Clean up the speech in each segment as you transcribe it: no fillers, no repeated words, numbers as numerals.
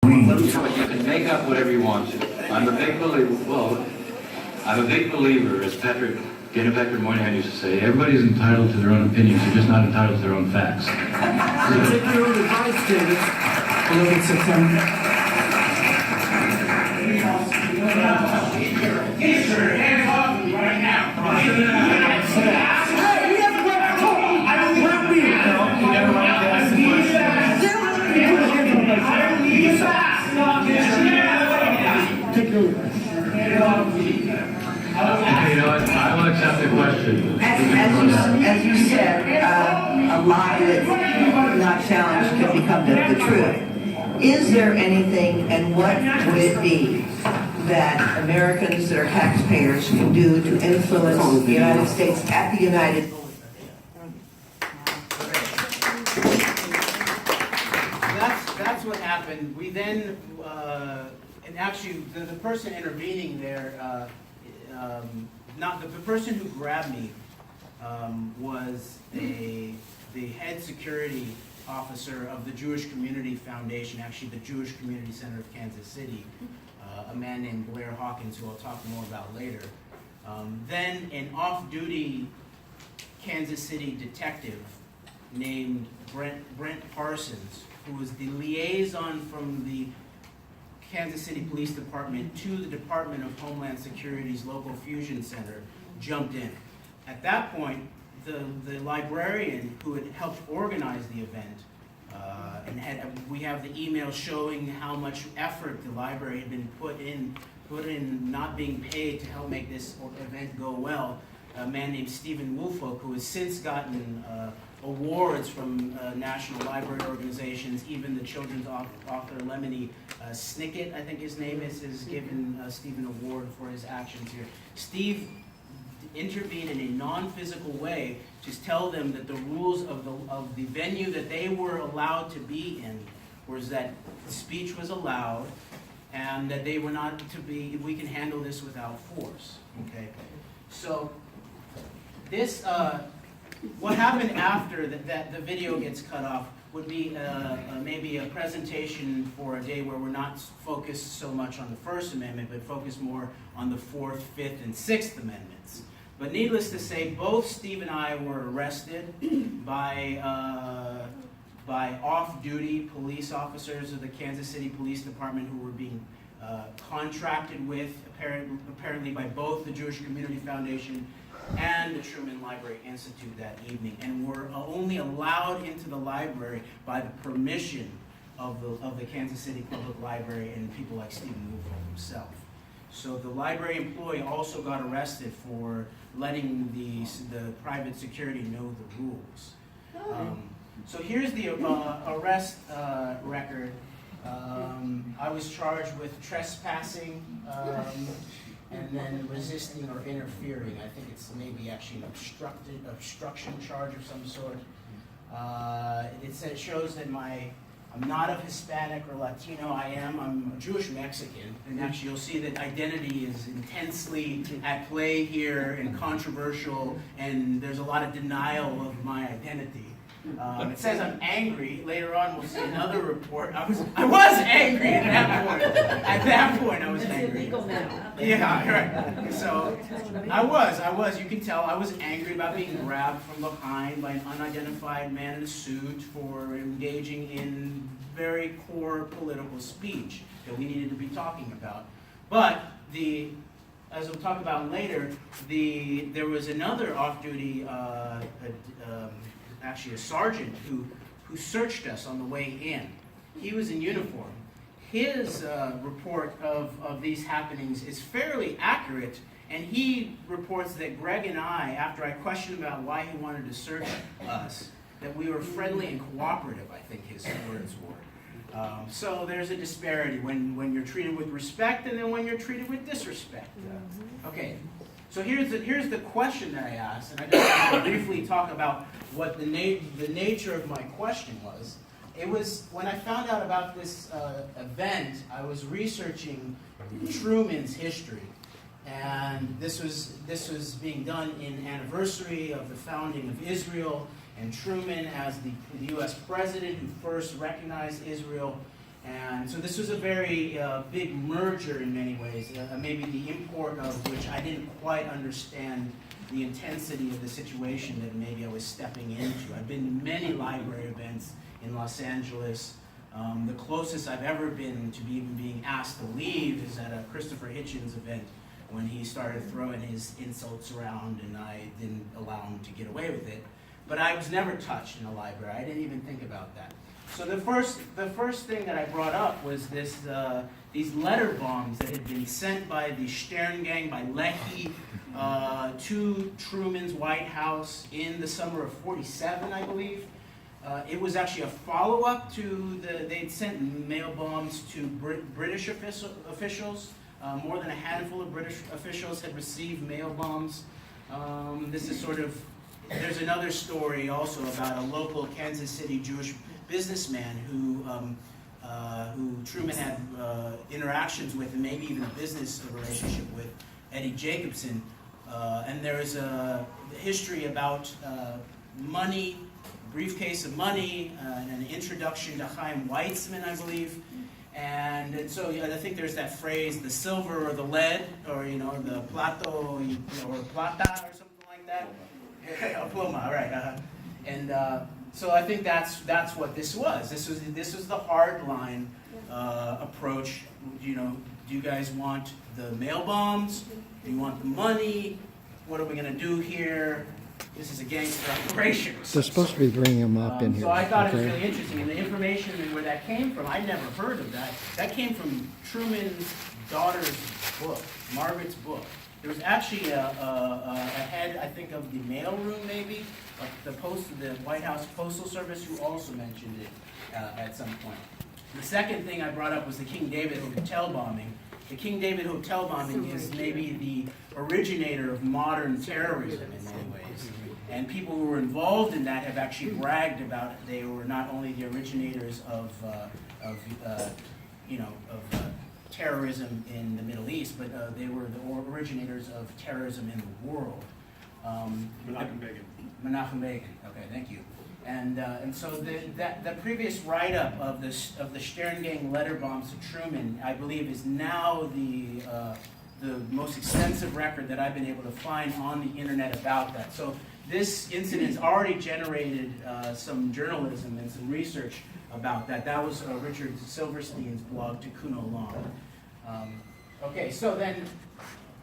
You can make up whatever you want to. I'm a big believer. Well, I'm a big believer, as Dana Patrick Moynihan used to say, everybody's entitled to their own opinions, they're just not entitled to their own facts. Take your own advice, David. Hello, it's September. Get your hands off me right now. Hey, we have to let go. I don't want me. No, you never want to ask the question. Take your Okay, you know what? I will accept the question. As you said, a lie that's not challenged can become the truth. Is there anything, and what would it be, that Americans that are taxpayers can do to influence the United States at the United? That's what happened. We then, and actually, the person intervening there, not the person who grabbed me was the head security officer of the Jewish Community Foundation, actually the Jewish Community Center of Kansas City, a man named Blair Hawkins, who I'll talk more about later. Then an off-duty Kansas City detective named Brent Parsons, who was the liaison from the Kansas City Police Department to the Department of Homeland Security's local fusion center, jumped in. At that point, the librarian who had helped organize the event, and we have the email showing how much effort the library had been put in not being paid to help make this event go well. A man named Stephen Woolfolk, who has since gotten awards from national library organizations. Even the children's author Lemony Snicket, I think his name is, has given Steve an award for his actions here. Steve intervened in a non-physical way to tell them that the rules of the venue that they were allowed to be in was that speech was allowed and that they were not to be, we can handle this without force, okay? So this, what happened after that the video gets cut off would be maybe a presentation for a day where we're not focused so much on the First Amendment, but focused more on the Fourth, Fifth, and Sixth Amendments. But needless to say, both Steve and I were arrested by off-duty police officers of the Kansas City Police Department who were being contracted with, apparently by both the Jewish Community Foundation and the Truman Library Institute that evening, and were only allowed into the library by the permission of the Kansas City Public Library and people like Stephen Woolfolk himself. So the library employee also got arrested for letting the private security know the rules. So here's the arrest record. I was charged with trespassing and then resisting or interfering. I think it's maybe actually an obstruction charge of some sort. It shows that I'm not of Hispanic or Latino. I'm a Jewish Mexican, and actually you'll see that identity is intensely at play here and controversial, and there's a lot of denial of my identity. It says I'm angry. Later on, we'll see another report. I was angry at that point. At that point, I was angry. It's illegal now. Yeah, right. So I was. You can tell I was angry about being grabbed from behind by an unidentified man in a suit for engaging in very core political speech that we needed to be talking about. But as we'll talk about later, there was another off-duty. Actually a sergeant who searched us on the way in. He was in uniform. His report of these happenings is fairly accurate, and he reports that Greg and I, after I questioned about why he wanted to search us, that we were friendly and cooperative, I think his words were. So there's a disparity when you're treated with respect and then when you're treated with disrespect. Okay. So here's the question that I asked, and I just want to briefly talk about what the nature of my question was. It was when I found out about this event, I was researching Truman's history, and this was being done in anniversary of the founding of Israel, and Truman as the U.S. president who first recognized Israel. And so this was a very big merger in many ways, maybe the import of which I didn't quite understand the intensity of the situation that maybe I was stepping into. I've been to many library events in Los Angeles. The closest I've ever been to even being asked to leave is at a Christopher Hitchens event when he started throwing his insults around and I didn't allow him to get away with it. But I was never touched in a library. I didn't even think about that. So the first thing that I brought up was these letter bombs that had been sent by the Stern Gang, by Lecky, to Truman's White House in the summer of '47, I believe. It was actually a follow-up to they'd sent mail bombs to British officials. More than a handful of British officials had received mail bombs. This is there's another story also about a local Kansas City Jewish businessman who Truman had interactions with, and maybe even a business relationship with, Eddie Jacobson. And there is a history about money, a briefcase of money, and an introduction to Chaim Weizmann, I believe. And so I think there's that phrase, the silver or the lead, or the plato or plata or something like that. Pluma, right? So I think that's what this was. This was the hardline approach. Do you guys want the mail bombs? Do you want the money? What are we going to do here? This is a gangster operation. They're supposed to be bringing them up in here. So I thought it was really interesting, and the information and where that came from, I'd never heard of that. That came from Truman's daughter's book, Margaret's book. There was actually a head, I think, of the mailroom, maybe, of the White House Postal Service, who also mentioned it at some point. The second thing I brought up was the King David Hotel bombing. The King David Hotel bombing is maybe the originator of modern terrorism in many ways. And people who were involved in that have actually bragged about it. They were not only the originators of terrorism in the Middle East, but they were the originators of terrorism in the world. Menachem Begin. Menachem Begin. Okay, thank you. And so the previous write-up of the Stern Gang letter bombs to Truman, I believe, is now the most extensive record that I've been able to find on the internet about that. So this incident's already generated some journalism and some research about that. That was Richard Silverstein's blog, Tikkun Olam. Okay, so then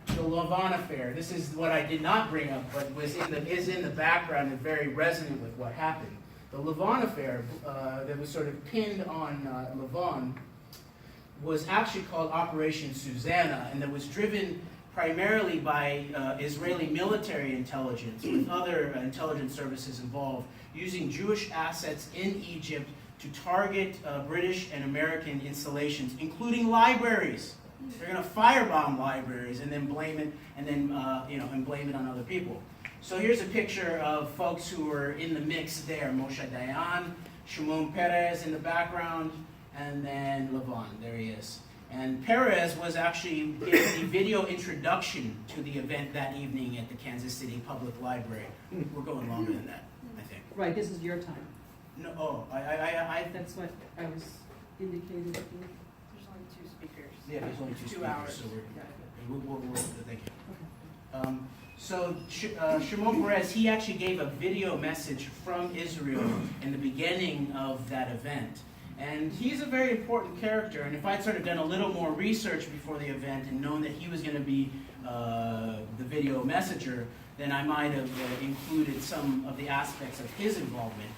the Lavon affair. This is what I did not bring up, but is in the background and very resonant with what happened. The Lavon affair that was sort of pinned on Lavon was actually called Operation Susanna, and that was driven primarily by Israeli military intelligence, with other intelligence services involved, using Jewish assets in Egypt to target British and American installations, including libraries. They're going to firebomb libraries and then blame it, and blame it on other people. So here's a picture of folks who were in the mix there: Moshe Dayan, Shimon Peres in the background, and then Lavon. There he is. And Perez was actually giving the video introduction to the event that evening at the Kansas City Public Library. We're going longer than that, I think. Right, this is your time. No, That's what I was indicating. There's only two speakers. Yeah, there's only two speakers, hours. so thank you. So Shimon Peres, he actually gave a video message from Israel in the beginning of that event. And he's a very important character, and if I'd sort of done a little more research before the event and known that he was going to be the video messenger, then I might have included some of the aspects of his involvement.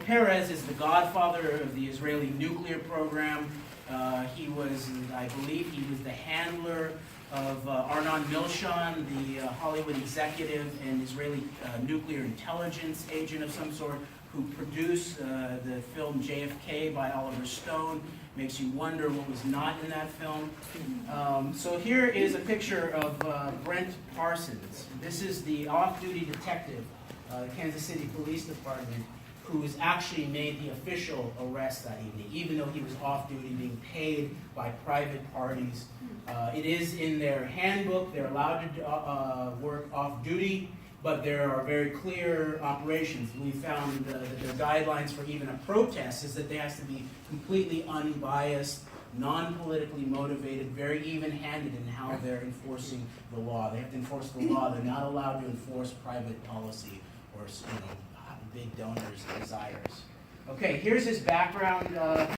Peres is the godfather of the Israeli nuclear program. He was, I believe, he was the handler of Arnon Milchan, the Hollywood executive and Israeli nuclear intelligence agent of some sort, who produced the film JFK by Oliver Stone. Makes you wonder what was not in that film. So here is a picture of Brent Parsons. This is the off-duty detective, Kansas City Police Department, who was actually made the official arrest that evening, even though he was off-duty, being paid by private parties. It is in their handbook. They're allowed to work off-duty. but there are very clear operations. We found that their guidelines for even a protest is that they have to be completely unbiased, non-politically motivated, very even-handed in how they're enforcing the law. They have to enforce the law. They're not allowed to enforce private policy or big donors' desires. Okay, here's his background.